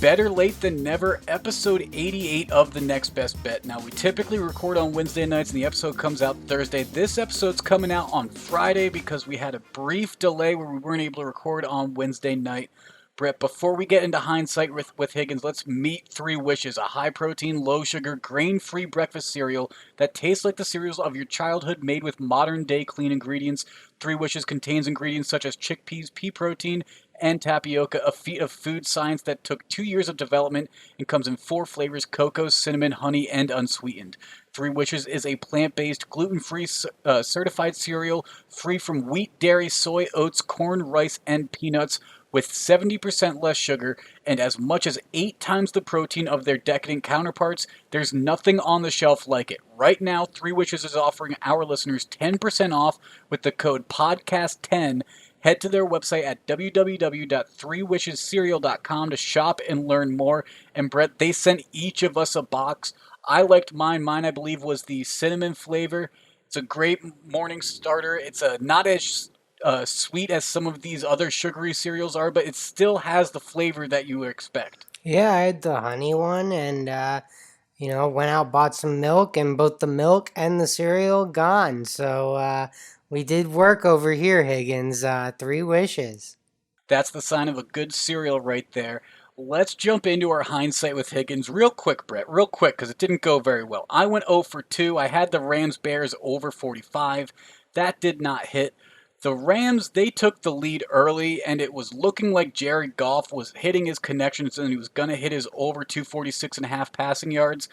Better Late Than Never, episode 88 of The Next Best Bet. Now, we typically record on Wednesday nights and the episode comes out Thursday. This episode's coming out on Friday because we had a brief delay where we weren't able to record on Wednesday night. Brett, before we get into hindsight with Higgins, let's meet Three Wishes, a high-protein, low-sugar, grain-free breakfast cereal that tastes like the cereals of your childhood made with modern-day clean ingredients. Three Wishes contains ingredients such as chickpeas, pea protein, and tapioca, a feat of food science that took 2 years of development and comes in 4 flavors: cocoa, cinnamon, honey, and unsweetened. Three Wishes is a plant-based, gluten-free certified cereal free from wheat, dairy, soy, oats, corn, rice, and peanuts, with 70% less sugar and as much as 8 times the protein of their decadent counterparts. There's nothing on the shelf like it. Right now, Three Wishes is offering our listeners 10% off with the code PODCAST10. Head to their website at www.threewishescereal.com to shop and learn more. And Brett, they sent each of us a box. I liked mine. Mine, I believe, was the cinnamon flavor. It's a great morning starter. It's not as sweet as some of these other sugary cereals are, but it still has the flavor that you would expect. Yeah, I had the honey one and, went out, bought some milk, and both the milk and the cereal gone. So we did work over here, Higgins. Three wishes. That's the sign of a good cereal right there. Let's jump into our hindsight with Higgins real quick, Brett. Real quick, because it didn't go very well. I went 0 for 2. I had the Rams Bears over 45. That did not hit. The Rams, they took the lead early, and it was looking like Jared Goff was hitting his connections and he was going to hit his over 246.5 passing yards.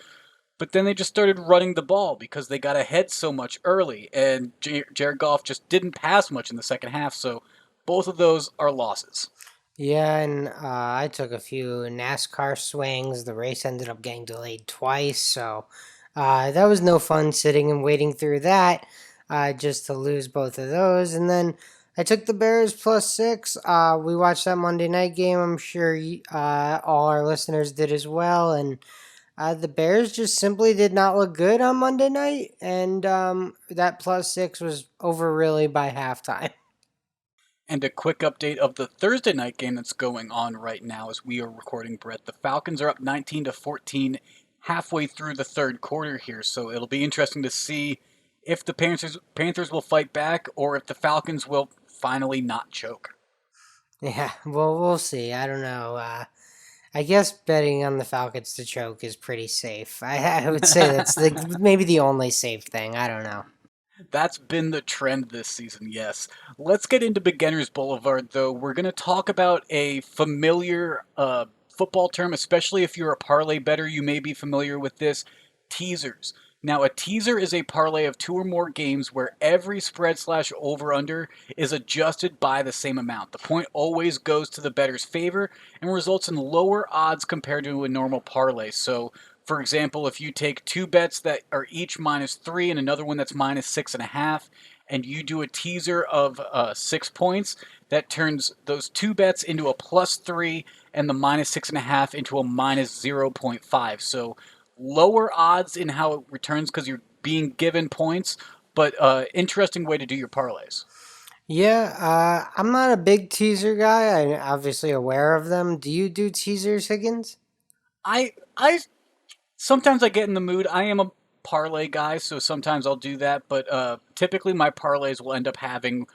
But then they just started running the ball because they got ahead so much early, and Jared Goff just didn't pass much in the second half, so both of those are losses. Yeah, and I took a few NASCAR swings. The race ended up getting delayed twice, so that was no fun sitting and waiting through that just to lose both of those. And then I took the Bears +6. We watched that Monday night game. I'm sure all our listeners did as well. And the Bears just simply did not look good on Monday night, and that +6 was over really by halftime. And a quick update of the Thursday night game that's going on right now as we are recording, Brett. The Falcons are up 19-14 halfway through the third quarter here, so it'll be interesting to see if the Panthers will fight back or if the Falcons will finally not choke. Yeah, well, we'll see. I don't know. I guess betting on the Falcons to choke is pretty safe. I would say that's maybe the only safe thing. I don't know. That's been the trend this season, yes. Let's get into Beginners Boulevard, though. We're going to talk about a familiar football term, especially if you're a parlay bettor. You may be familiar with this: teasers. Now, a teaser is a parlay of 2 or more games where every spread slash over under is adjusted by the same amount. The point always goes to the bettor's favor and results in lower odds compared to a normal parlay. So, for example, if you take 2 bets that are each -3 and another one that's -6.5, and you do a teaser of 6 points, that turns those 2 bets into a +3 and the -6.5 into a -0.5. So lower odds in how it returns because you're being given points, but interesting way to do your parlays. Yeah, I'm not a big teaser guy. I'm obviously aware of them. Do you do teasers, Higgins? I sometimes I get in the mood. I am a parlay guy, so sometimes I'll do that, but typically my parlays will end up having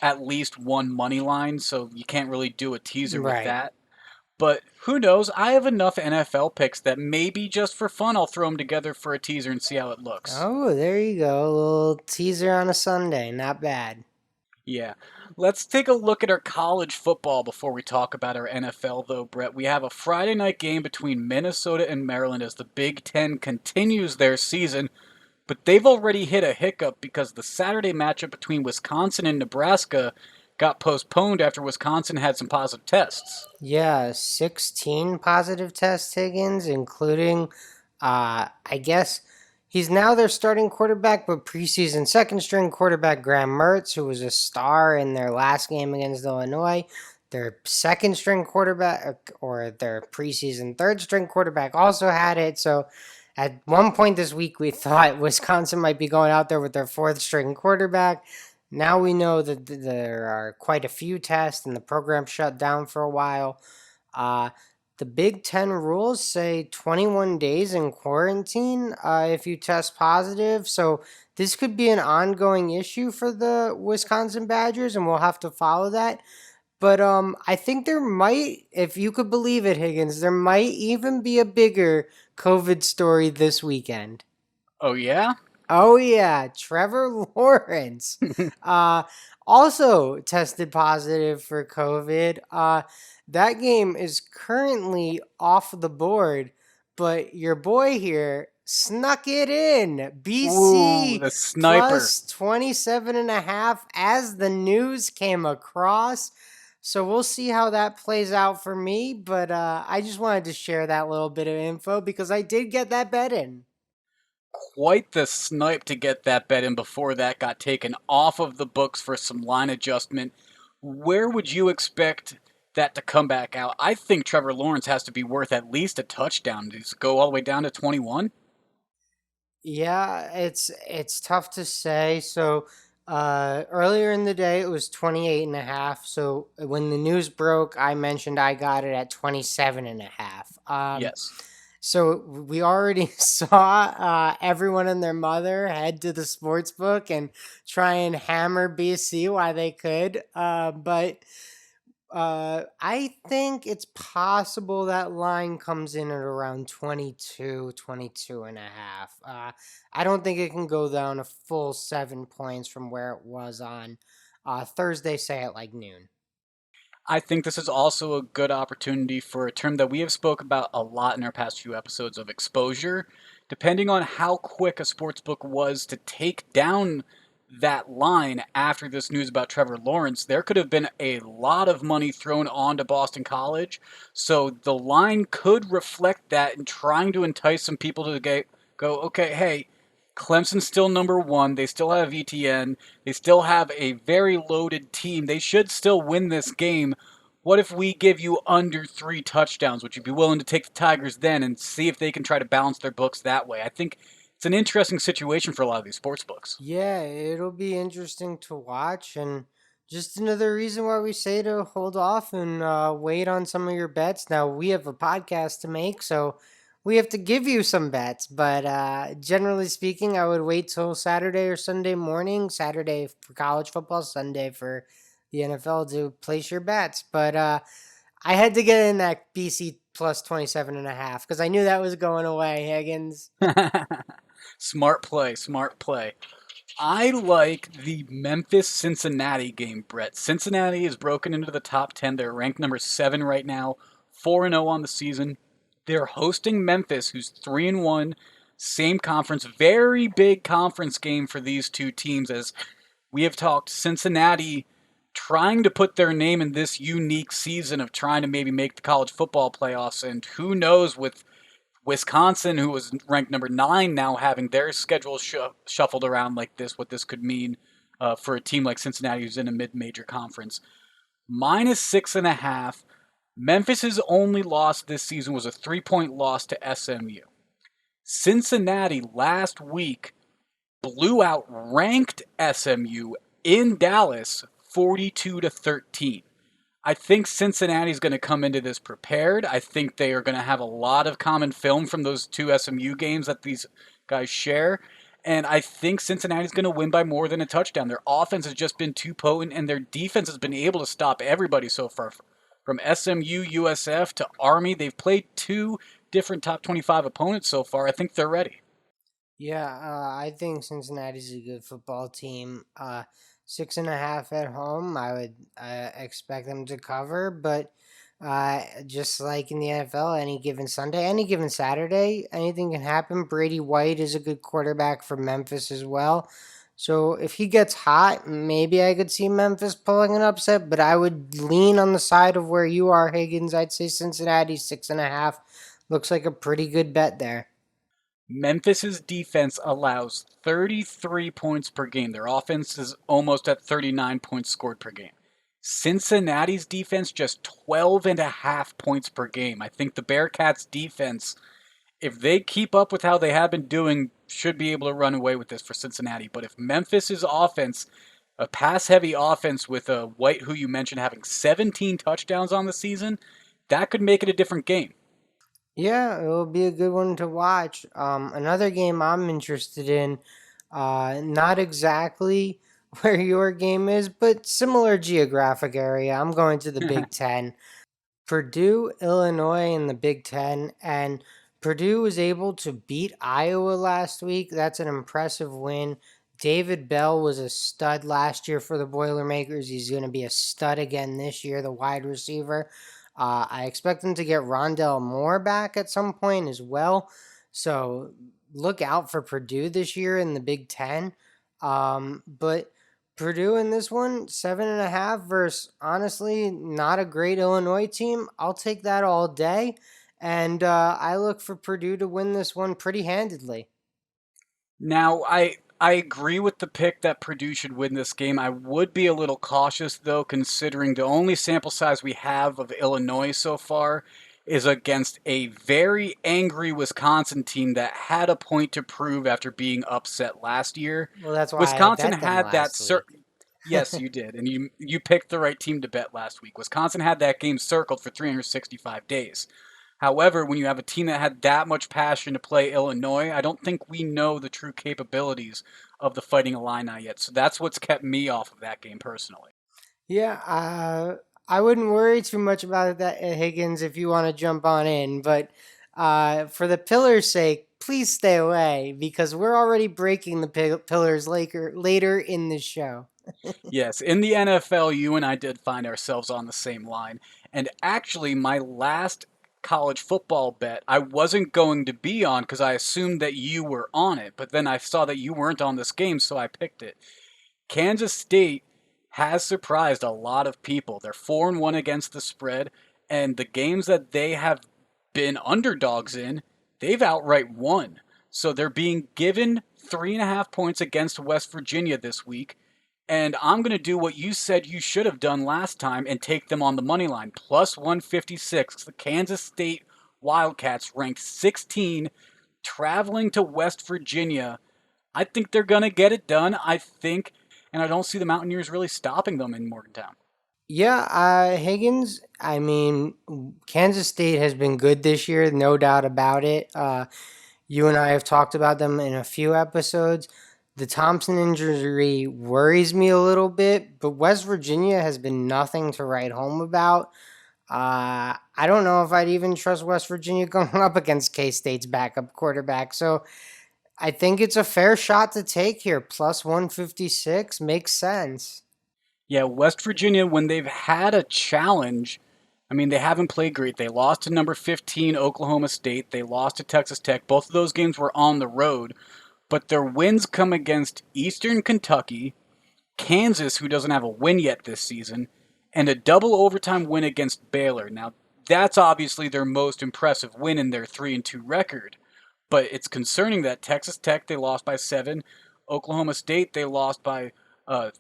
at least one money line, so you can't really do a teaser with Right. that. But who knows? I have enough NFL picks that maybe just for fun I'll throw them together for a teaser and see how it looks. Oh, there you go. A little teaser on a Sunday. Not bad. Yeah. Let's take a look at our college football before we talk about our NFL, though, Brett. We have a Friday night game between Minnesota and Maryland as the Big Ten continues their season, but they've already hit a hiccup because the Saturday matchup between Wisconsin and Nebraska got postponed after Wisconsin had some positive tests. Yeah, 16 positive tests, Higgins, including, I guess he's now their starting quarterback, but preseason second string quarterback Graham Mertz, who was a star in their last game against Illinois. Their second string quarterback, or their preseason third string quarterback, also had it. So at one point this week, we thought Wisconsin might be going out there with their fourth string quarterback. Now we know that there are quite a few tests and the program shut down for a while. Uh, The Big Ten rules say 21 days in quarantine if you test positive. So this could be an ongoing issue for the Wisconsin Badgers, and we'll have to follow that. But I think there might, if you could believe it, Higgins, there might even be a bigger COVID story this weekend. Oh, yeah? Oh yeah, Trevor Lawrence, uh, also tested positive for COVID. That game is currently off the board, but your boy here snuck it in. Ooh, BC the sniper. plus 27 and a half as the news came across. So we'll see how that plays out for me, but I just wanted to share that little bit of info because I did get that bet in. Quite the snipe to get that bet in before that got taken off of the books for some line adjustment. Where would you expect that to come back out? I think Trevor Lawrence has to be worth at least a touchdown. Does it go all the way down to 21? Yeah, it's tough to say. So earlier in the day it was 28 and a half. So when the news broke, I mentioned I got it at 27 and a half. Yes. So we already saw everyone and their mother head to the sports book and try and hammer BC while they could. But I think it's possible that line comes in at around 22, 22 and a half. I don't think it can go down a full 7 points from where it was on Thursday, say at like noon. I think this is also a good opportunity for a term that we have spoke about a lot in our past few episodes of exposure. Depending on how quick a sportsbook was to take down that line after this news about Trevor Lawrence, there could have been a lot of money thrown onto Boston College. So the line could reflect that in trying to entice some people to go, okay, hey, Clemson's still number one. They still have ETN. They still have a very loaded team. They should still win this game. What if we give you under 3 touchdowns? Would you be willing to take the Tigers then and see if they can try to balance their books that way? I think it's an interesting situation for a lot of these sports books. Yeah, it'll be interesting to watch, and just another reason why we say to hold off and wait on some of your bets. Now we have a podcast to make, so we have to give you some bets. But generally speaking, I would wait till Saturday or Sunday morning. Saturday for college football, Sunday for the NFL to place your bets. But I had to get in that BC plus 27 and a half because I knew that was going away, Higgins. Smart play, smart play. I like the Memphis Cincinnati game, Brett. Cincinnati is broken into the top 10. They're ranked number 7 right now, 4-0 on the season. They're hosting Memphis, who's 3-1, same conference. Very big conference game for these two teams, as we have talked. Cincinnati trying to put their name in this unique season of trying to maybe make the college football playoffs, and who knows with Wisconsin, who was ranked number 9, now having their schedule shuffled around like this, what this could mean for a team like Cincinnati who's in a mid-major conference. -6.5. Memphis's only loss this season was a 3-point loss to SMU. Cincinnati last week blew out ranked SMU in Dallas 42-13. I think Cincinnati's going to come into this prepared. I think they are going to have a lot of common film from those two SMU games that these guys share. And I think Cincinnati's going to win by more than a touchdown. Their offense has just been too potent, and their defense has been able to stop everybody so far. From SMU, USF to Army, they've played 2 different top 25 opponents so far. I think they're ready. Yeah, I think Cincinnati's a good football team. 6.5 at home, I would expect them to cover, but just like in the NFL, any given Sunday, any given Saturday, anything can happen. Brady White is a good quarterback for Memphis as well. So if he gets hot, maybe I could see Memphis pulling an upset, but I would lean on the side of where you are, Higgins. I'd say Cincinnati 6.5 looks like a pretty good bet there. Memphis's defense allows 33 points per game. Their offense is almost at 39 points scored per game. Cincinnati's defense just 12 and a half points per game. I think the Bearcats defense, if they keep up with how they have been doing, should be able to run away with this for Cincinnati. But if Memphis's offense, a pass heavy offense with a White, who you mentioned having 17 touchdowns on the season, that could make it a different game. Yeah, it'll be a good one to watch. Another game I'm interested in, not exactly where your game is, but similar geographic area. I'm going to the Big Ten. Purdue, Illinois in the Big Ten, and Purdue was able to beat Iowa last week. That's an impressive win. David Bell was a stud last year for the Boilermakers. He's going to be a stud again this year, the wide receiver. I expect them to get Rondell Moore back at some point as well. So look out for Purdue this year in the Big Ten. But Purdue in this one, 7.5 versus honestly not a great Illinois team. I'll take that all day. And I look for Purdue to win this one pretty handedly. Now, I agree with the pick that Purdue should win this game. I would be a little cautious though, considering the only sample size we have of Illinois so far is against a very angry Wisconsin team that had a point to prove after being upset last year. Well, that's why I Wisconsin bet them had that last week. Yes, you did, and you picked the right team to bet last week. Wisconsin had that game circled for 365 days. However, when you have a team that had that much passion to play Illinois, I don't think we know the true capabilities of the Fighting Illini yet. So that's what's kept me off of that game personally. Yeah, I wouldn't worry too much about that, Higgins, if you want to jump on in. But for the Pillars' sake, please stay away because we're already breaking the Pillars later in the show. Yes, in the NFL, you and I did find ourselves on the same line. And actually, my last college football bet, I wasn't going to be on because I assumed that you were on it. But then I saw that you weren't on this game, so I picked it. Kansas State has surprised a lot of people. They're 4-1 against the spread, and the games that they have been underdogs in, they've outright won. So they're being given 3.5 points against West Virginia this week. And I'm going to do what you said you should have done last time and take them on the money line. Plus 156. The Kansas State Wildcats ranked 16, traveling to West Virginia. I think they're going to get it done. And I don't see the Mountaineers really stopping them in Morgantown. Yeah, Higgins, I mean, Kansas State has been good this year, no doubt about it. You and I have talked about them in a few episodes. The Thompson injury worries me a little bit, but West Virginia has been nothing to write home about. I don't know if I'd even trust West Virginia going up against K State's backup quarterback. So I think it's a fair shot to take here. Plus 156 makes sense. Yeah, West Virginia, when they've had a challenge, I mean, they haven't played great. They lost to number 15, Oklahoma State. They lost to Texas Tech. Both of those games were on the road, but their wins come against Eastern Kentucky, Kansas, who doesn't have a win yet this season, and a double overtime win against Baylor. Now, that's obviously their most impressive win in their 3-2 record. But it's concerning that Texas Tech they lost by 7, Oklahoma State they lost by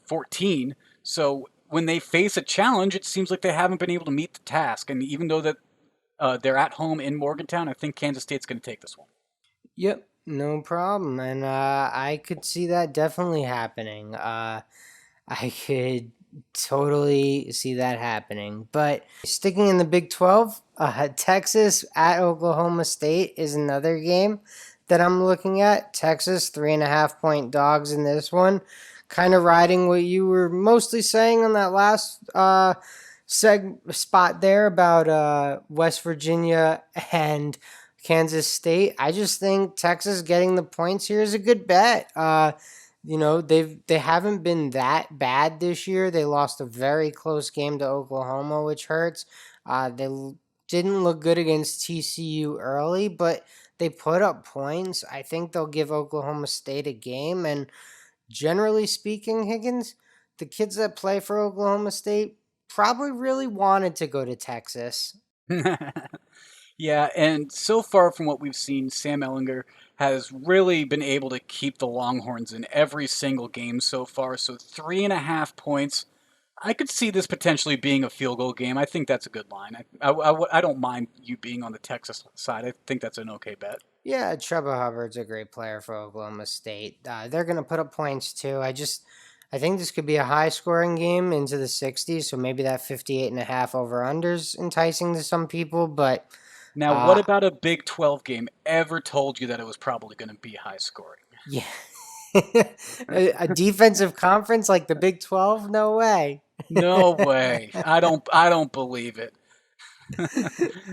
14. So when they face a challenge, it seems like they haven't been able to meet the task. And even though that they're at home in Morgantown, I think Kansas State's going to take this one. Yep, no problem. And I could see that definitely happening. I could totally see that happening. But sticking in the Big 12, Texas at Oklahoma State is another game that I'm looking at. Texas, 3.5 point dogs in this one. Kind of riding what you were mostly saying on that last spot there about West Virginia and Kansas State. I just think Texas getting the points here is a good bet. They haven't been that bad this year. They lost a very close game to Oklahoma, which hurts. They didn't look good against TCU early, but they put up points. I think they'll give Oklahoma State a game. And generally speaking, Higgins, the kids that play for Oklahoma State probably really wanted to go to Texas. Yeah, and so far from what we've seen, Sam Ellinger has really been able to keep the Longhorns in every single game so far. So 3.5 points. I could see this potentially being a field goal game. I think that's a good line. I don't mind you being on the Texas side. I think that's an okay bet. Yeah, Trevor Hubbard's a great player for Oklahoma State. They're going to put up points too. I I think this could be a high scoring game into the 60s, so maybe that 58.5 over unders enticing to some people, but Now, what uh about a Big 12 game ever told you that it was probably going to be high scoring? yeah. A defensive conference like the Big 12? No way. No way. I don't believe it.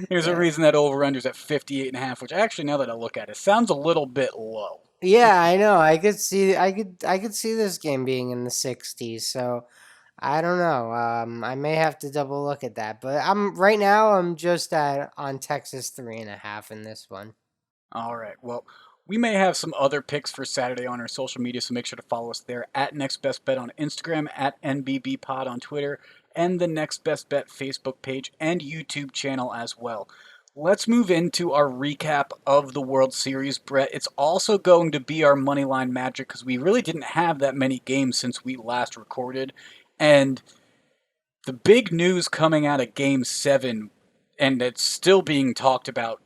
There's a Yeah. reason that over-under's at 58.5, which actually, now that I look at it, sounds a little bit low. Yeah, I know. I could see this game being in the 60s. So I don't know. I may have to double look at that. But I'm just at on Texas 3.5 in this one. All right. Well, we may have some other picks for Saturday on our social media, so make sure to follow us there at Next Best Bet on Instagram, at NBB Pod on Twitter, and the Next Best Bet Facebook page and YouTube channel as well. Let's move into our recap of the World Series, Brett. It's also going to be our Moneyline Magic because we really didn't have that many games since we last recorded. And the big news coming out of Game 7, and it's still being talked about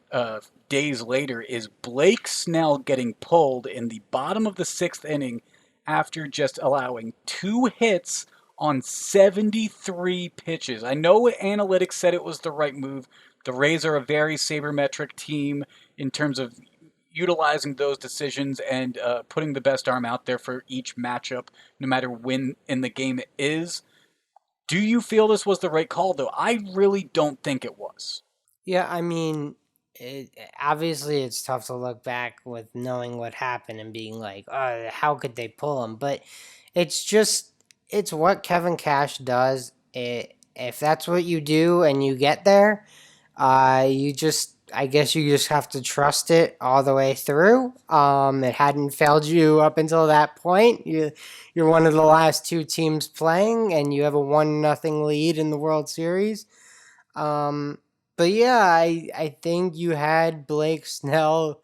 days later, is Blake Snell getting pulled in the bottom of the sixth inning after just allowing 2 hits on 73 pitches. I know analytics said it was the right move. The Rays are a very sabermetric team in terms of utilizing those decisions and putting the best arm out there for each matchup, no matter when in the game it is. Do you feel this was the right call, though? I really don't think it was. Yeah, I mean, obviously it's tough to look back with knowing what happened and being like, how could they pull him? But it's just, it's what Kevin Cash does. If that's what you do and you get there, I guess you just have to trust it all the way through. It hadn't failed you up until that point. You're one of the last two teams playing, and you have a 1-0 lead in the World Series. Um, but yeah, I think you had Blake Snell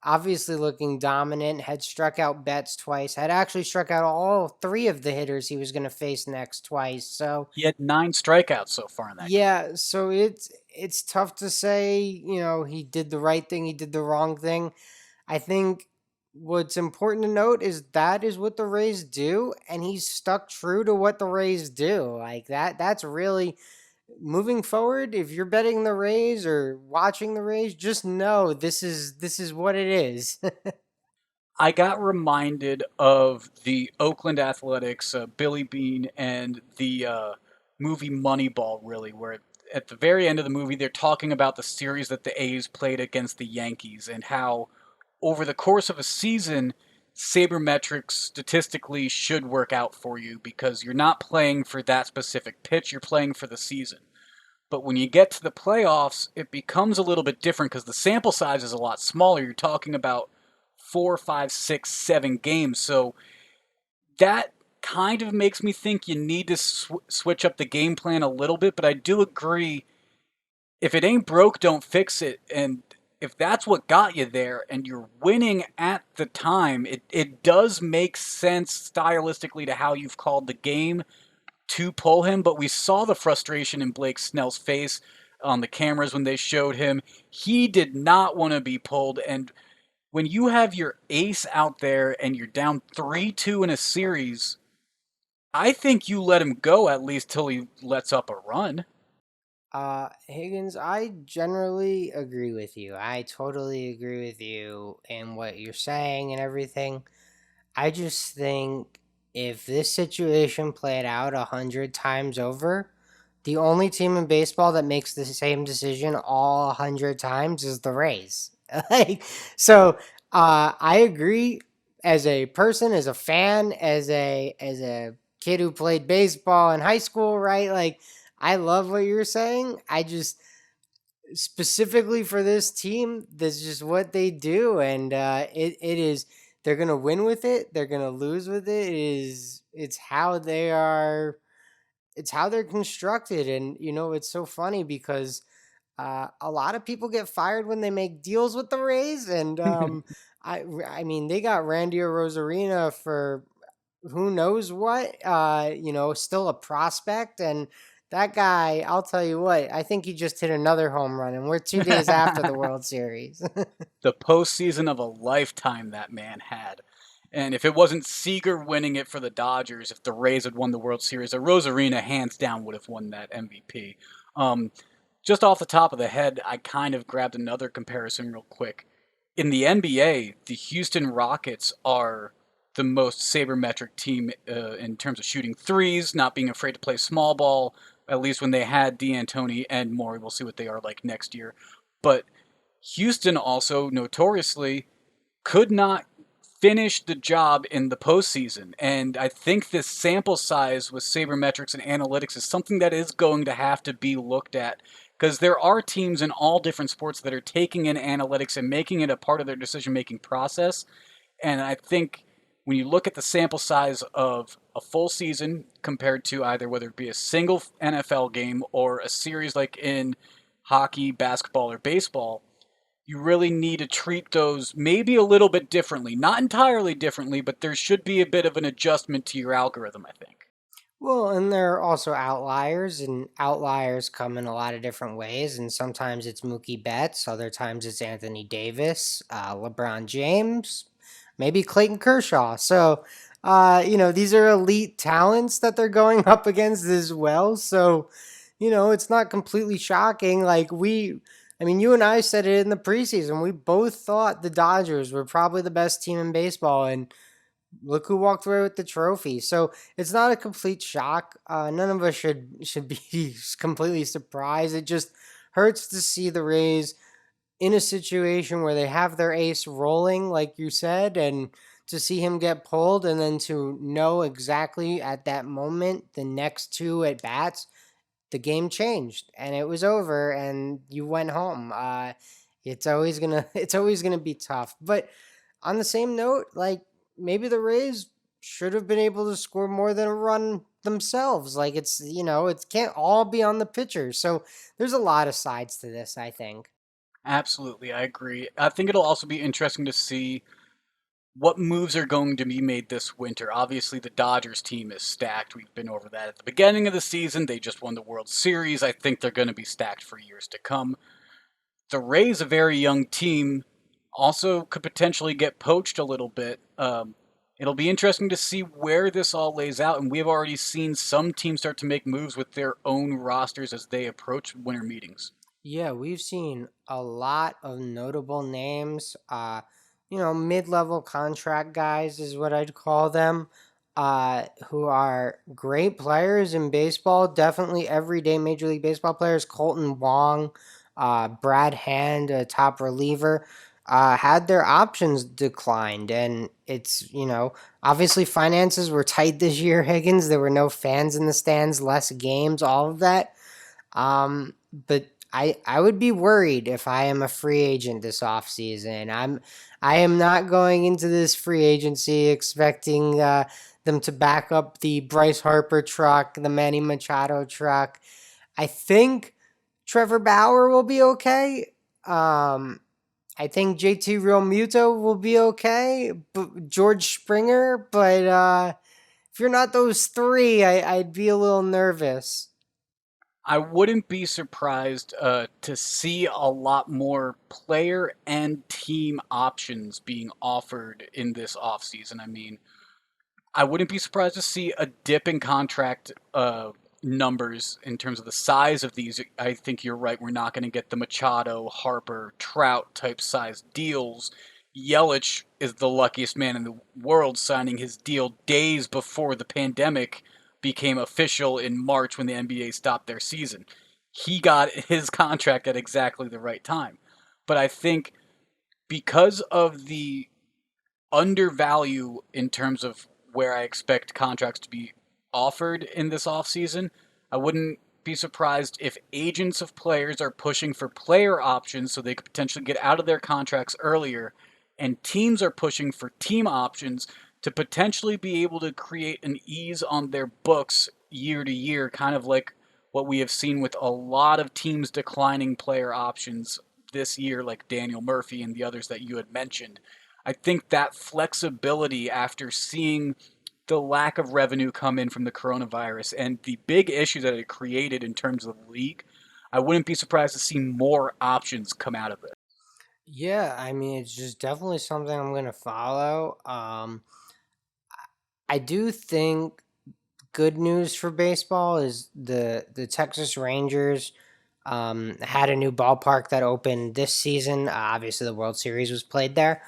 obviously looking dominant, had struck out Betts twice, had actually struck out all three of the hitters he was going to face next twice. So He had 9 strikeouts so far in that game. yeah, so it's tough to say, he did the right thing, he did the wrong thing. I think what's important to note is that is what the Rays do, and he's stuck true to what the Rays do. Like that's really moving forward. If you're betting the Rays or watching the Rays, just know this is what it is. I got reminded of the Oakland Athletics, Billy Bean, and the movie Moneyball, really, where at the very end of the movie, they're talking about the series that the A's played against the Yankees and how over the course of a season, sabermetrics statistically should work out for you because you're not playing for that specific pitch, you're playing for the season. But when you get to the playoffs, it becomes a little bit different because the sample size is a lot smaller. You're talking about 4, 5, 6, 7 games. So that kind of makes me think you need to switch up the game plan a little bit. But I do agree, if it ain't broke, don't fix it. And if that's what got you there and you're winning at the time, it does make sense stylistically to how you've called the game to pull him, but we saw the frustration in Blake Snell's face on the cameras when they showed him. He did not want to be pulled, and when you have your ace out there and you're down 3-2 in a series, I think you let him go at least till he lets up a run. Higgins, I generally agree with you. I totally agree with you in what you're saying and everything. I just think if this situation played out 100 times over, the only team in baseball that makes the same decision all 100 times is the Rays. Like, so, I agree. As a person, as a fan, as a kid who played baseball in high school, right? Like, I love what you're saying. I just specifically for this team, that's just what they do, and it is. They're gonna win with it. They're gonna lose with it. It's how they are. It's how they're constructed, and it's so funny because a lot of people get fired when they make deals with the Rays, and I mean they got Randy Rosarina for who knows what, still a prospect. And that guy, I'll tell you what, I think he just hit another home run, and we're 2 days after the The World Series. postseason of a lifetime that man had. And if it wasn't Seager winning it for the Dodgers, if the Rays had won the World Series, Rosarina hands down would have won that MVP. Um, just off the top of the head, I kind of grabbed another comparison real quick. In the NBA, the Houston Rockets are the most sabermetric team in terms of shooting threes, not being afraid to play small ball, at least when they had D'Antoni and Morey. We'll see what they are like next year. But Houston also notoriously could not finish the job in the postseason. And I think this sample size with sabermetrics and analytics is something that is going to have to be looked at because there are teams in all different sports that are taking in analytics and making it a part of their decision making process. And I think when you look at the sample size of a full season compared to either whether it be a single NFL game or a series like in hockey, basketball, or baseball, you really need to treat those maybe a little bit differently. Not entirely differently, but there should be a bit of an adjustment to your algorithm, I think. Well, and there are also outliers, and outliers come in a lot of different ways. And sometimes it's Mookie Betts, other times it's Anthony Davis, LeBron James, maybe Clayton Kershaw. So, these are elite talents that they're going up against as well. So, it's not completely shocking. I mean, you and I said it in the preseason. We both thought the Dodgers were probably the best team in baseball, and look who walked away with the trophy. So it's not a complete shock. None of us should be completely surprised. It just hurts to see the Rays in a situation where they have their ace rolling, like you said, and to see him get pulled, and then to know exactly at that moment the next two at bats, the game changed and it was over, and you went home. It's always gonna be tough, but on the same note, like maybe the Rays should have been able to score more than a run themselves. Like it can't all be on the pitcher. So there's a lot of sides to this, I think. Absolutely, I agree. I think it'll also be interesting to see what moves are going to be made this winter. Obviously, the Dodgers team is stacked. We've been over that at the beginning of the season. They just won the World Series. I think they're going to be stacked for years to come. The Rays, a very young team, also could potentially get poached a little bit. It'll be interesting to see where this all lays out, and we have already seen some teams start to make moves with their own rosters as they approach winter meetings. Yeah, we've seen a lot of notable names. Mid-level contract guys is what I'd call them. Who are great players in baseball. Definitely everyday Major League Baseball players. Colton Wong, Brad Hand, a top reliever, had their options declined, and obviously finances were tight this year. Higgins, there were no fans in the stands, less games, all of that. But I would be worried if I am a free agent this offseason. I am not going into this free agency expecting them to back up the Bryce Harper truck, the Manny Machado truck. I think Trevor Bauer will be okay. I think JT Realmuto will be okay. George Springer, but if you're not those three, I'd be a little nervous. I wouldn't be surprised to see a lot more player and team options being offered in this offseason. I mean, I wouldn't be surprised to see a dip in contract numbers in terms of the size of these. I think you're right. We're not going to get the Machado, Harper, Trout type size deals. Yelich is the luckiest man in the world signing his deal days before the pandemic became official in March when the NBA stopped their season. He got his contract at exactly the right time. But I think because of the undervalue in terms of where I expect contracts to be offered in this offseason, I wouldn't be surprised if agents of players are pushing for player options so they could potentially get out of their contracts earlier, and teams are pushing for team options to potentially be able to create an ease on their books year to year, kind of like what we have seen with a lot of teams declining player options this year, like Daniel Murphy and the others that you had mentioned. I think that flexibility after seeing the lack of revenue come in from the coronavirus and the big issue that it created in terms of the league, I wouldn't be surprised to see more options come out of it. Yeah, I mean, it's just definitely something I'm gonna follow. I do think good news for baseball is the Texas Rangers had a new ballpark that opened this season. Obviously, the World Series was played there.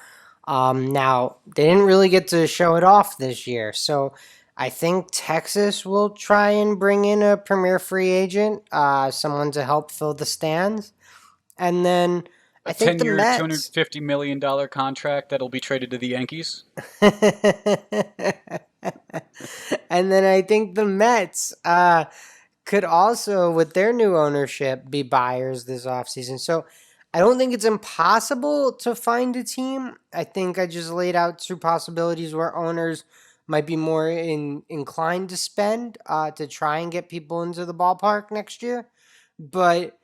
Now they didn't really get to show it off this year, so I think Texas will try and bring in a premier free agent, someone to help fill the stands, and then A I think the 10-year, Mets. $250 million contract that'll be traded to the Yankees. And then I think the Mets could also, with their new ownership, be buyers this offseason. So I don't think it's impossible to find a team. I think I just laid out two possibilities where owners might be more inclined to spend to try and get people into the ballpark next year. But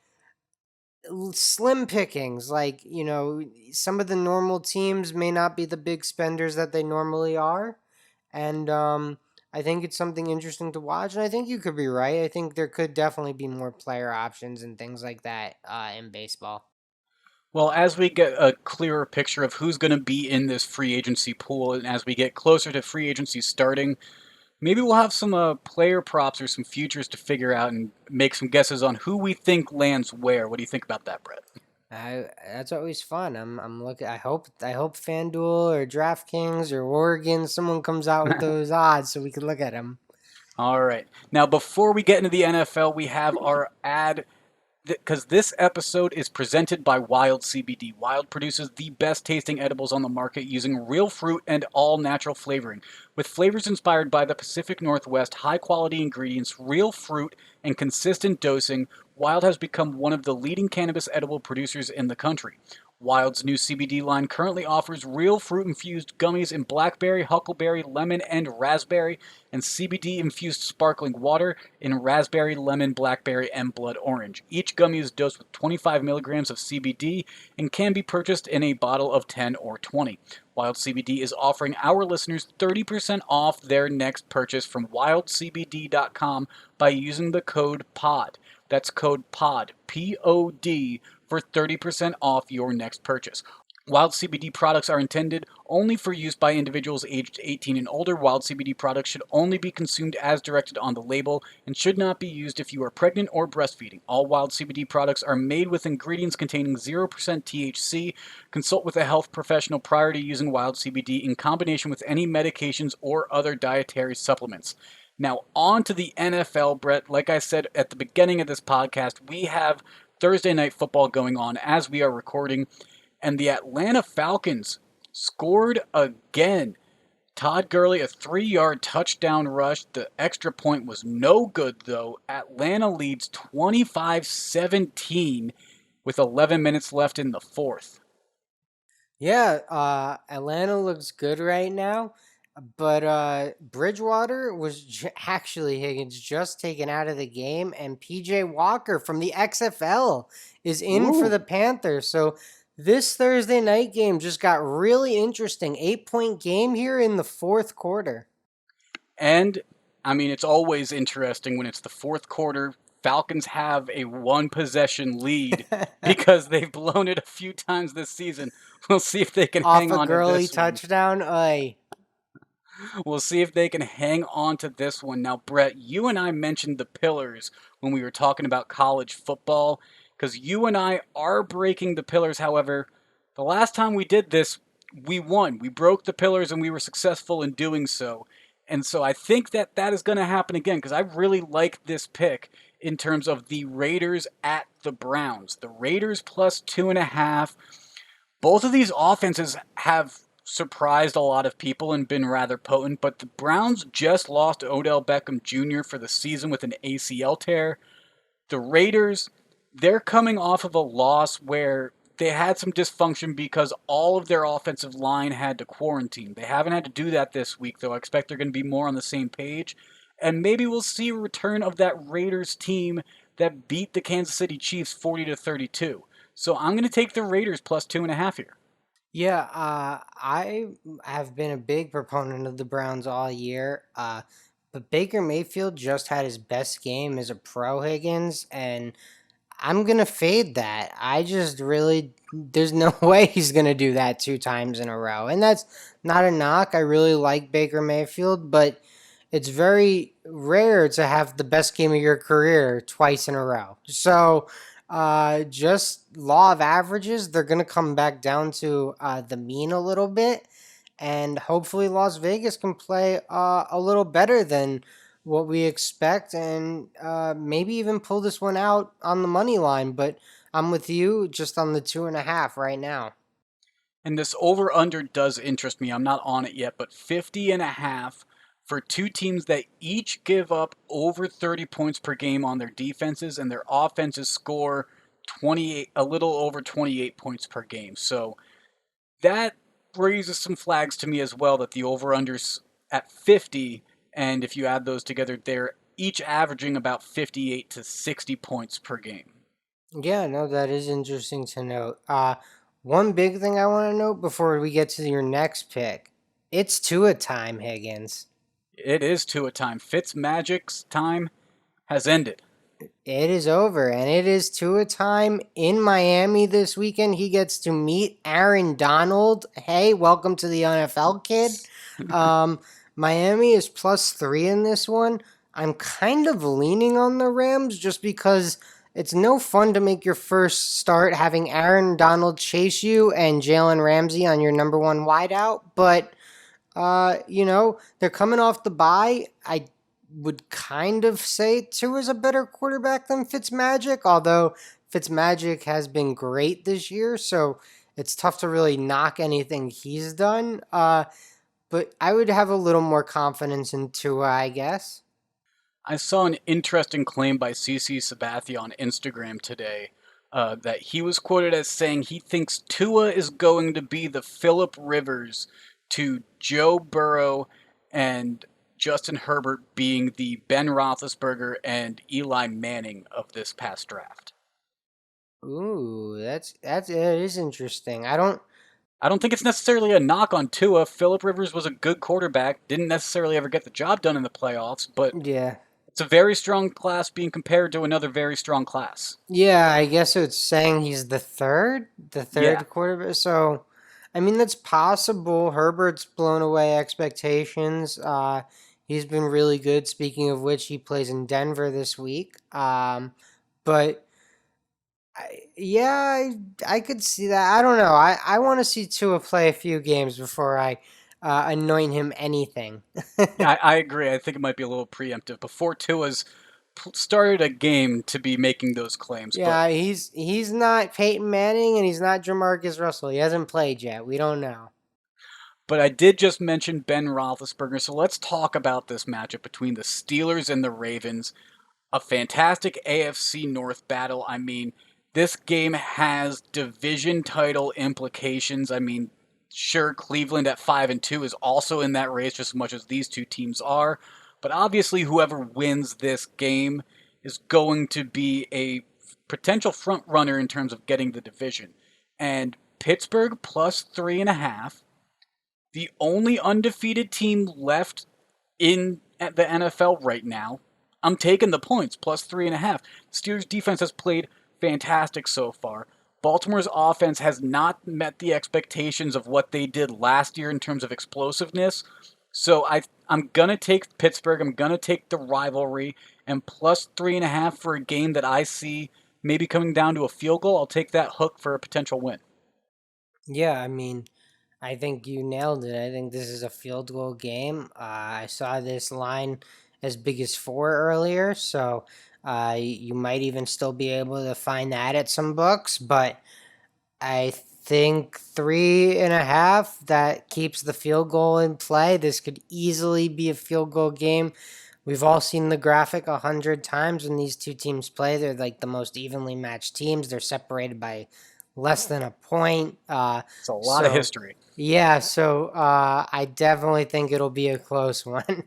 slim pickings, like, some of the normal teams may not be the big spenders that they normally are. And I think it's something interesting to watch. And I think you could be right. I think there could definitely be more player options and things like that in baseball. Well, as we get a clearer picture of who's going to be in this free agency pool, and as we get closer to free agency starting, maybe we'll have some player props or some futures to figure out and make some guesses on who we think lands where. What do you think about that, Brett? That's always fun. I'm looking. I hope FanDuel or DraftKings or Oregon, someone comes out with those odds so we can look at them. All right. Now, before we get into the NFL, we have our ad because this episode is presented by Wild CBD. Wild produces the best tasting edibles on the market using real fruit and all natural flavoring. With flavors inspired by the Pacific Northwest, high quality ingredients, real fruit, and consistent dosing, Wild has become one of the leading cannabis edible producers in the country. Wild's new CBD line currently offers real fruit infused gummies in blackberry, huckleberry, lemon, and raspberry, and CBD infused sparkling water in raspberry, lemon, blackberry, and blood orange. Each gummy is dosed with 25 milligrams of CBD and can be purchased in a bottle of 10 or 20. Wild CBD is offering our listeners 30% off their next purchase from wildcbd.com by using the code POD. That's code POD, P-O-D, for 30% off your next purchase. Wild CBD products are intended only for use by individuals aged 18 and older. Wild CBD products should only be consumed as directed on the label and should not be used if you are pregnant or breastfeeding. All Wild CBD products are made with ingredients containing 0% THC. Consult with a health professional prior to using Wild CBD in combination with any medications or other dietary supplements. Now, on to the NFL, Brett. Like I said at the beginning of this podcast, we have Thursday night football going on as we are recording, and the Atlanta Falcons scored again. Todd Gurley, a 3-yard touchdown rush. The extra point was no good, though. Atlanta leads 25-17 with 11 minutes left in the fourth. Yeah, Atlanta looks good right now, but Bridgewater was actually Higgins just taken out of the game, and PJ Walker from the XFL is in for Ooh. the Panthers. So this Thursday night game just got really interesting. 8-point game here in the fourth quarter. And, I mean, it's always interesting when it's the fourth quarter. Falcons have a one possession lead because they've blown it a few times this season. We'll see if they can Off hang a on to Gurley this one. touchdown. Ay. We'll see if they can hang on to this one. Now, Brett, you and I mentioned the pillars when we were talking about college football because you and I are breaking the pillars. However, the last time we did this, we won. We broke the pillars and we were successful in doing so. And so I think that that is going to happen again because I really like this pick in terms of the Raiders at the Browns. The Raiders plus 2.5. Both of these offenses have surprised a lot of people and been rather potent, but the Browns just lost Odell Beckham Jr. for the season with an ACL tear. The Raiders, they're coming off of a loss where they had some dysfunction because all of their offensive line had to quarantine. They haven't had to do that this week, though. I expect they're going to be more on the same page. And maybe we'll see a return of that Raiders team that beat the Kansas City Chiefs 40-32. So I'm going to take the Raiders plus 2.5 here. Yeah, I have been a big proponent of the Browns all year. But Baker Mayfield just had his best game as a pro Higgins, and I'm gonna fade that. I just really there's no way he's gonna do that 2 times in a row. And that's not a knock. I really like Baker Mayfield, but it's very rare to have the best game of your career twice in a row. So just law of averages, they're gonna come back down to the mean a little bit. And hopefully Las Vegas can play a little better than what we expect, and maybe even pull this one out on the money line. But I'm with you just on the 2.5 right now. And this over under does interest me. I'm not on it yet, but 50.5 for two teams that each give up over 30 points per game on their defenses, and their offenses score 28, a little over 28 points per game. So that raises some flags to me as well, that the over unders at 50, and if you add those together, they're each averaging about 58 to 60 points per game. Yeah, no, that is interesting to note. One big thing I want to note before we get to your next pick, it's Tua time, Higgins. It is Tua time. Fitzmagic's time has ended. It is over, and it is Tua time in Miami this weekend. He gets to meet Aaron Donald. Hey, welcome to the NFL, kid. Um, Miami is +3 in this one. I'm kind of leaning on the Rams just because it's no fun to make your first start having Aaron Donald chase you and Jalen Ramsey on your number one wideout. But they're coming off the bye. I would kind of say Tua's a better quarterback than Fitzmagic, although Fitzmagic has been great this year, so it's tough to really knock anything he's done. But I would have a little more confidence in Tua, I guess. I saw an interesting claim by CC Sabathia on Instagram today, that he was quoted as saying he thinks Tua is going to be the Phillip Rivers to Joe Burrow and Justin Herbert being the Ben Roethlisberger and Eli Manning of this past draft. Ooh, that's it is interesting. I don't think it's necessarily a knock on Tua. Phillip Rivers was a good quarterback, didn't necessarily ever get the job done in the playoffs, but Yeah. it's a very strong class being compared to another very strong class. Yeah, I guess it's saying he's the Yeah. third quarterback. So, I mean, that's possible. Herbert's blown away expectations. He's been really good. Speaking of which, he plays in Denver this week. But yeah, I could see that. I don't know. I want to see Tua play a few games before I anoint him anything. Yeah, I agree. I think it might be a little preemptive. Before Tua's started a game to be making those claims, but Yeah, he's not Peyton Manning and he's not Jamarcus Russell. He hasn't played yet. We don't know. I did just mention Ben Roethlisberger, so let's talk about this matchup between the Steelers and the Ravens. A fantastic AFC North battle. I mean, this game has division title implications. I mean, sure, Cleveland at 5-2 is also in that race just as much as these two teams are, but obviously, whoever wins this game is going to be a potential front runner in terms of getting the division. And Pittsburgh +3.5, the only undefeated team left in the NFL right now. I'm taking the points +3.5. Steelers defense has played fantastic so far. Baltimore's offense has not met the expectations of what they did last year in terms of explosiveness. So I'm gonna take Pittsburgh. I'm gonna take the rivalry and +3.5 for a game that I see maybe coming down to a field goal. I'll take that hook for a potential win. Yeah, I mean, I think you nailed it. I think this is a field goal game. I saw this line as big as 4 earlier, so you might even still be able to find that at some books. But I think 3.5 that keeps the field goal in play. This could easily be a field goal game. We've all seen the graphic 100 times when these two teams play. They're like the most evenly matched teams. They're separated by less than a point. It's a lot of So history. yeah, so I definitely think it'll be a close one.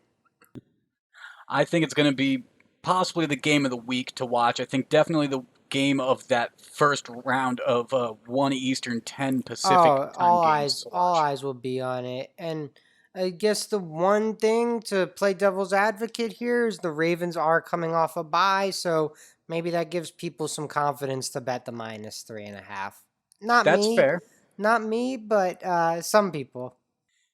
I think it's going to be possibly the game of the week to watch. I think definitely the game of that first round of 1 Eastern, 10 Pacific Oh, time games to all watch. eyes will be on it. And I guess the one thing to play devil's advocate here is the Ravens are coming off a bye, so maybe that gives people some confidence to bet the -3.5. Not That's me, fair. not me, but some people.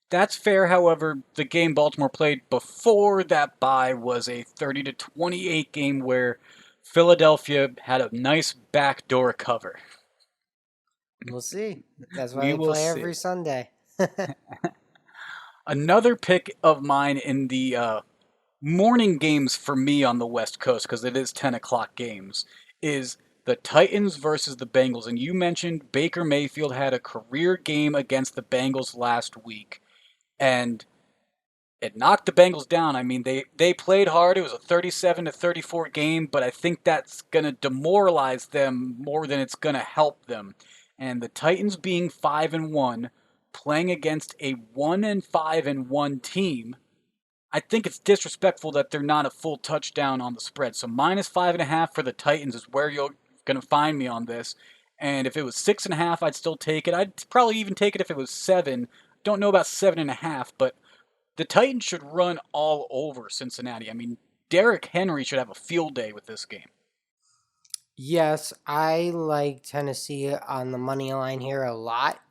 That's fair. However, the game Baltimore played before that bye was a 30-28 game where Philadelphia had a nice backdoor cover. We'll see. That's why We they will play see. every Sunday. Another pick of mine in the morning games for me on the West Coast, because it is 10 o'clock games, is the Titans versus the Bengals. And you mentioned Baker Mayfield had a career game against the Bengals last week. And it knocked the Bengals down. I mean, they played hard. It was a 37-34 game, but I think that's going to demoralize them more than it's going to help them. And the Titans being 5-1, playing against a 1-5-1 team, I think it's disrespectful that they're not a full touchdown on the spread. So -5.5 for the Titans is where you're going to find me on this. And if it was 6.5, I'd still take it. I'd probably even take it if it was 7. Don't know about 7.5, but the Titans should run all over Cincinnati. I mean, Derrick Henry should have a field day with this game. Yes, I like Tennessee on the money line here a lot.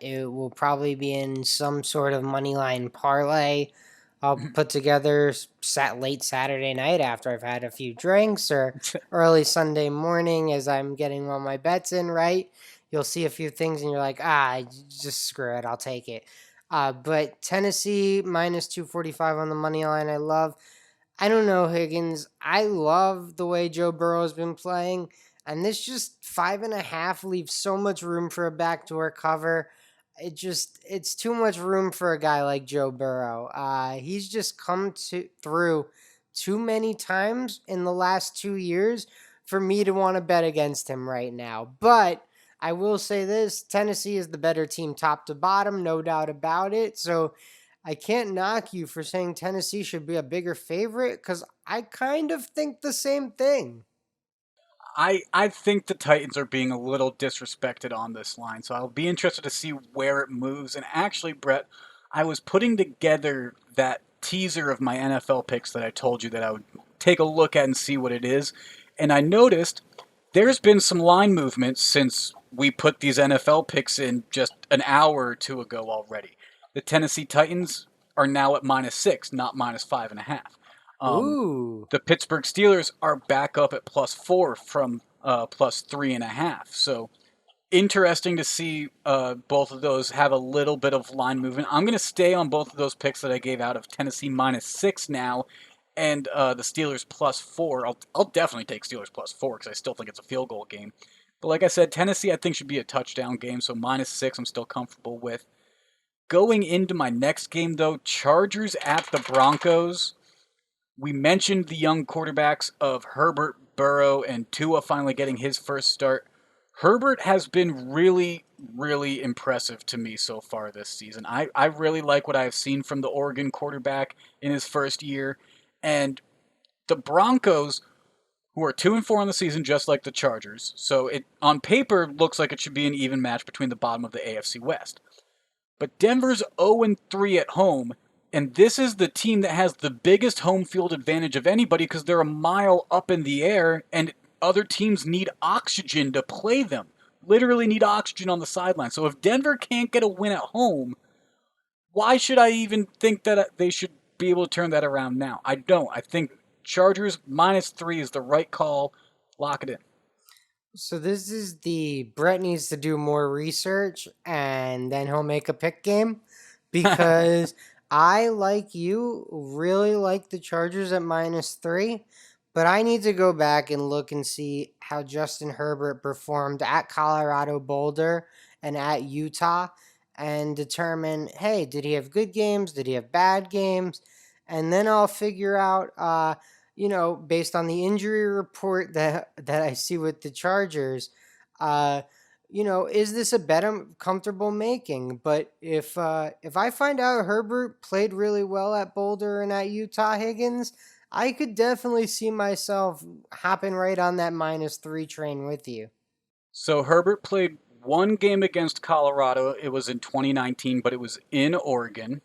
It will probably be in some sort of money line parlay. I'll put together late Saturday night after I've had a few drinks, or early Sunday morning as I'm getting all my bets in. Right, you'll see a few things and you're like, just screw it, I'll take it. But Tennessee -245 on the money line, I love. I don't know, Higgins. I love the way Joe Burrow's been playing, and this just 5.5 leaves so much room for a backdoor cover. It's too much room for a guy like Joe Burrow. He's just come through too many times in the last 2 years for me to want to bet against him right now. But I will say this: Tennessee is the better team, top to bottom, no doubt about it. So I can't knock you for saying Tennessee should be a bigger favorite because I kind of think the same thing. I think the Titans are being a little disrespected on this line, so I'll be interested to see where it moves. And actually, Brett, I was putting together that teaser of my NFL picks that I told you that I would take a look at and see what it is. And I noticed there's been some line movement since we put these NFL picks in just an hour or two ago already. The Tennessee Titans are now at -6, not -5.5. Um, Ooh. the Pittsburgh Steelers are back up at +4 from +3.5. So interesting to see both of those have a little bit of line movement. I'm going to stay on both of those picks that I gave out of Tennessee -6 now, and the Steelers +4. I'll definitely take Steelers +4 because I still think it's a field goal game. But like I said, Tennessee I think should be a touchdown game, so -6 I'm still comfortable with. Going into my next game though, Chargers at the Broncos. We mentioned the young quarterbacks of Herbert, Burrow, and Tua finally getting his first start. Herbert has been really, really impressive to me so far this season. I really like what I've seen from the Oregon quarterback in his first year. And the Broncos, who are 2-4 on the season, just like the Chargers. So it on paper looks like it should be an even match between the bottom of the AFC West. But Denver's 0-3 at home, and this is the team that has the biggest home field advantage of anybody because they're a mile up in the air, and other teams need oxygen to play them. Literally need oxygen on the sideline. So if Denver can't get a win at home, why should I even think that they should be able to turn that around now? I don't. I think Chargers -3 is the right call. Lock it in. So this is the Brett needs to do more research and then he'll make a pick game because I, like you, really like the Chargers at -3, but I need to go back and look and see how Justin Herbert performed at Colorado Boulder and at Utah and determine, hey, did he have good games? Did he have bad games? And then I'll figure out based on the injury report that I see with the Chargers, uh, is this a bet I'm comfortable making? But if I find out Herbert played really well at Boulder and at Utah, Higgins, I could definitely see myself hopping right on that -3 train with you. So Herbert played one game against Colorado. It was in 2019, but it was in Oregon,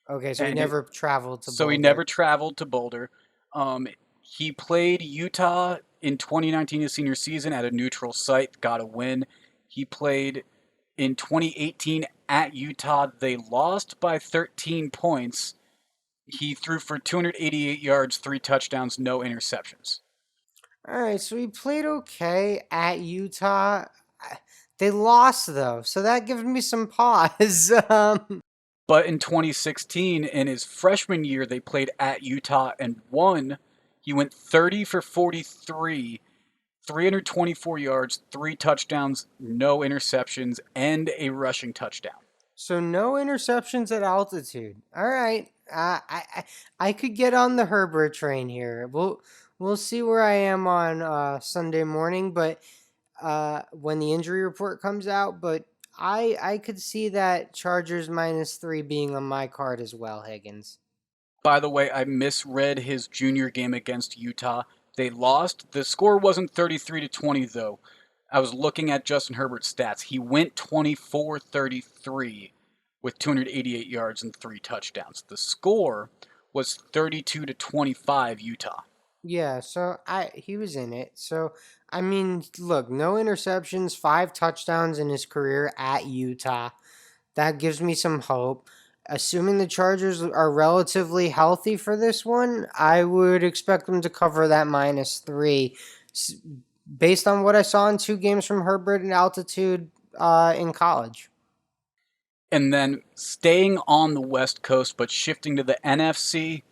Okay, so he and it never traveled to so he never Boulder. traveled to Boulder. Um, he played Utah in 2019, his senior season at a neutral site, got a win. He played in 2018 at Utah. They lost by 13 points. He threw for 288 yards, 3 touchdowns, no interceptions. All right, so he played okay at Utah. They lost though, so that gives me some pause. But in 2016, in his freshman year, they played at Utah and won. He went 30 for 43, 324 yards, 3 touchdowns, no interceptions, and a rushing touchdown. So no interceptions at altitude. All right, I could get on the Herbert train here. We'll see where I am on Sunday morning, but when the injury report comes out. But I could see that Chargers -3 being on my card as well, Higgins. By the way, I misread his junior game against Utah. They lost. The score wasn't 33 to 20 though. I was looking at Justin Herbert's stats. He went 24-33 with 288 yards and 3 touchdowns. The score was 32 to 25 Utah. Yeah, so I he was in it. So I mean, look, no interceptions, 5 touchdowns in his career at Utah. That gives me some hope. Assuming the Chargers are relatively healthy for this one, I would expect them to cover that -3. Based on what I saw in 2 games from Herbert and altitude in college. And then staying on the West Coast but shifting to the NFC,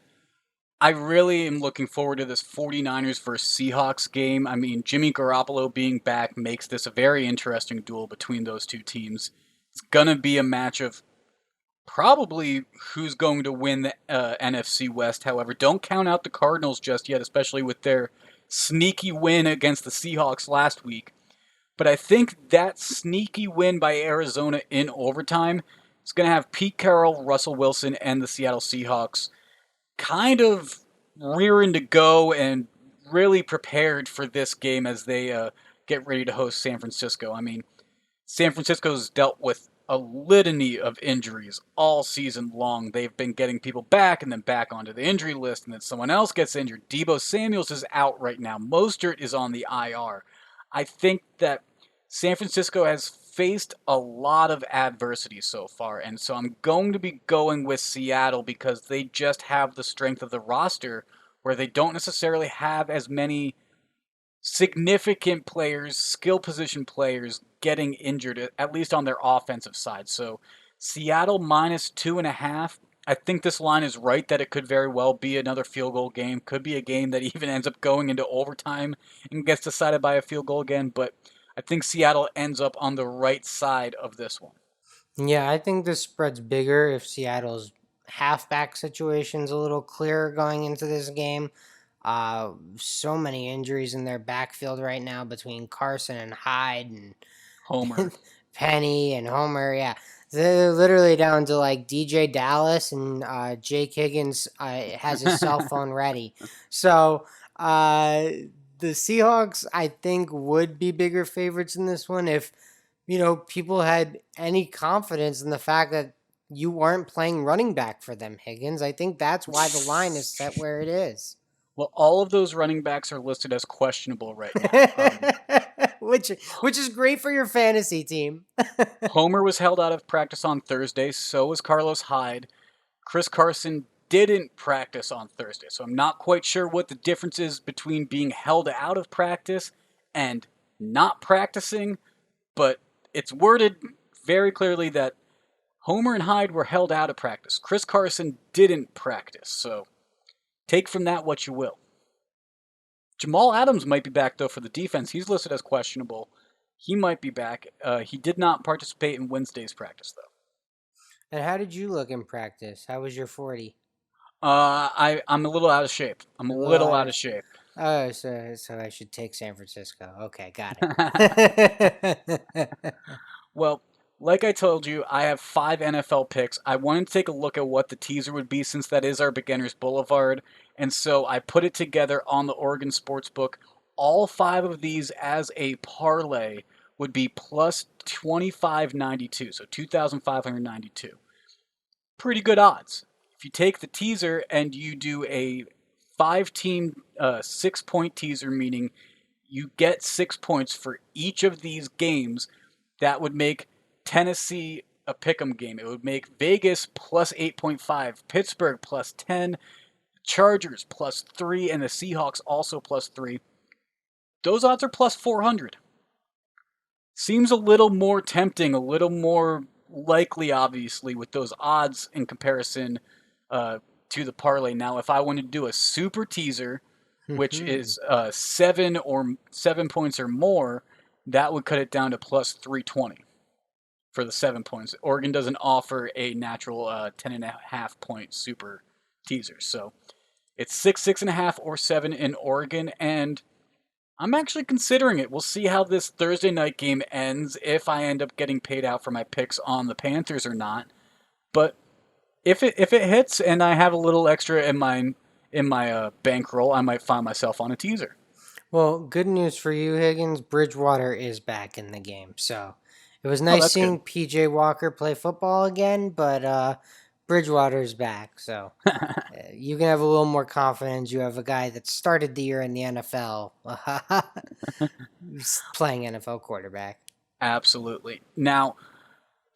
I really am looking forward to this 49ers versus Seahawks game. I mean, Jimmy Garoppolo being back makes this a very interesting duel between those two teams. It's going to be a match of probably who's going to win the NFC West. However, don't count out the Cardinals just yet, especially with their sneaky win against the Seahawks last week. But I think that sneaky win by Arizona in overtime is going to have Pete Carroll, Russell Wilson, and the Seattle Seahawks kind of rearing to go and really prepared for this game as they get ready to host San Francisco. I mean, San Francisco's dealt with a litany of injuries all season long. They've been getting people back and then back onto the injury list, and then someone else gets injured. Deebo Samuels is out right now. Mostert is on the IR. I think that San Francisco has faced a lot of adversity so far, and so I'm going to be going with Seattle because they just have the strength of the roster where they don't necessarily have as many significant players, skill position players getting injured, at least on their offensive side. So Seattle -2.5. I think this line is right that it could very well be another field goal game. Could be a game that even ends up going into overtime and gets decided by a field goal again. But I think Seattle ends up on the right side of this one. Yeah, I think this spread's bigger if Seattle's halfback situation's a little clearer going into this game. So many injuries in their backfield right now between Carson and Hyde Homer. and Penny and Homer. Yeah, they're literally down to like DJ Dallas and Jake Higgins has his cell phone ready. So the Seahawks, I think, would be bigger favorites in this one if people had any confidence in the fact that you weren't playing running back for them, Higgins. I think that's why the line is set where it is. Well, all of those running backs are listed as questionable right now. which is great for your fantasy team. Homer was held out of practice on Thursday, so was Carlos Hyde. Chris Carson didn't practice on Thursday, so I'm not quite sure what the difference is between being held out of practice and not practicing, but it's worded very clearly that Homer and Hyde were held out of practice. Chris Carson didn't practice, so take from that what you will. Jamal Adams might be back, though, for the defense. He's listed as questionable. He might be back. He did not participate in Wednesday's practice, though. And how did you look in practice? How was your 40? I'm a little out of shape. I'm a A little little out out of of shape. Oh, so I should take San Francisco. Okay, got it. Well, like I told you, I have 5 NFL picks. I wanted to take a look at what the teaser would be since that is our beginner's boulevard. And so I put it together on the Oregon Sportsbook. All 5 of these as a parlay would be plus 2592, so 2,592. Pretty good odds. If you take the teaser and you do a 5-team 6-point teaser, meaning you get 6 points for each of these games. That would make Tennessee a pick'em game. It would make Vegas plus 8.5, Pittsburgh plus 10, Chargers plus 3, and the Seahawks also plus 3. Those odds are plus 400. Seems a little more tempting, a little more likely, obviously, with those odds in comparison to the parlay. Now, if I wanted to do a super teaser, which is 7 points or more, that would cut it down to plus 320 for the 7 points. Oregon doesn't offer a natural 10.5 point super teaser, so it's 6, 6.5, or 7 in Oregon, and I'm actually considering it. We'll see how this Thursday night game ends, if I end up getting paid out for my picks on the Panthers or not. But if it hits and I have a little extra in my bankroll, I might find myself on a teaser. Well, good news for you, Higgins. Bridgewater is back in the game. So it was Oh, nice that's good. seeing PJ Walker play football again, but Bridgewater's back. So you can have a little more confidence. You have a guy that started the year in the NFL playing NFL quarterback. Absolutely. Now,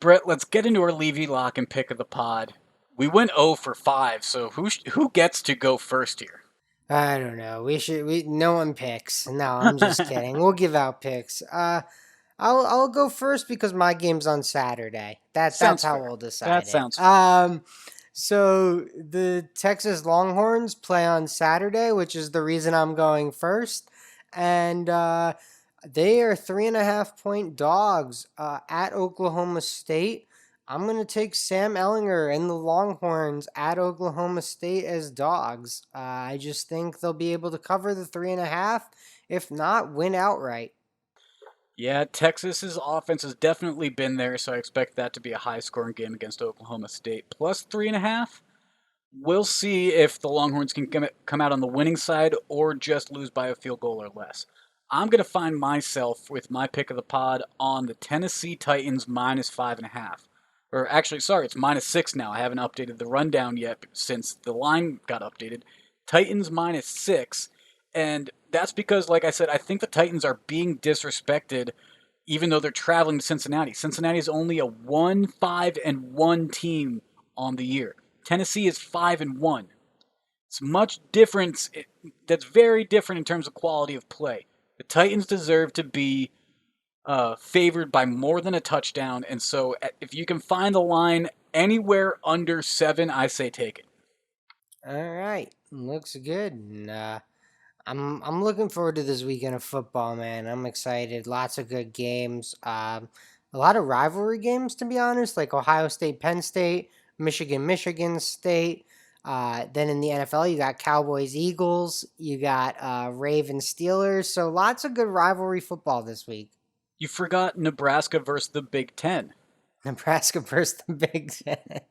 Brett, let's get into our Levy Lock and pick of the pod. We went 0 for 5, so who gets to go first here? I don't know. No one picks. No, I'm just kidding. We'll give out picks. I'll go first because my game's on Saturday. That's Sounds how fair. we'll decide That it. sounds fair. So the Texas Longhorns play on Saturday, which is the reason I'm going first, and they are 3.5 point dogs at Oklahoma State. I'm gonna take Sam Ellinger and the Longhorns at Oklahoma State as dogs. I just think they'll be able to cover the 3.5. If not, win outright. Yeah, Texas's offense has definitely been there, so I expect that to be a high-scoring game against Oklahoma State. Plus 3.5. We'll see if the Longhorns can come out on the winning side or just lose by a field goal or less. I'm going to find myself with my pick of the pod on the Tennessee Titans minus 5.5. Or actually, sorry, it's minus 6 now. I haven't updated the rundown yet since the line got updated. Titans minus 6. And that's because, like I said, I think the Titans are being disrespected even though they're traveling to Cincinnati. Cincinnati is only a 1-5-1 team on the year. Tennessee is 5-1. It's much difference. That's very different in terms of quality of play. The Titans deserve to be favored by more than a touchdown, and so if you can find the line anywhere under 7, I say take it. All right, looks good. And, I'm looking forward to this weekend of football, man. I'm excited. Lots of good games. A lot of rivalry games, to be honest, like Ohio State, Penn State, Michigan State. Then in the NFL, you got Cowboys, Eagles. You got Ravens, Steelers. So lots of good rivalry football this week. You forgot Nebraska versus the Big Ten. Nebraska versus the Big Ten.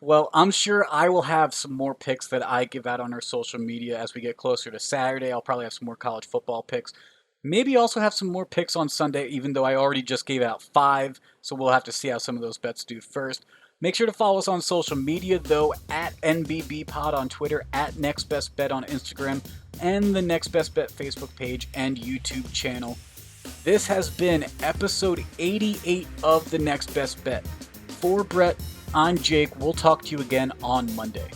Well, I'm sure I will have some more picks that I give out on our social media as we get closer to Saturday. I'll probably have some more college football picks. Maybe also have some more picks on Sunday, even though I already just gave out 5, so we'll have to see how some of those bets do first. Make sure to follow us on social media, though, at NBBpod on Twitter, at NextBestBet on Instagram, and the Next Best Bet Facebook page and YouTube channel. This has been episode 88 of the Next Best Bet. For Brett, I'm Jake. We'll talk to you again on Monday.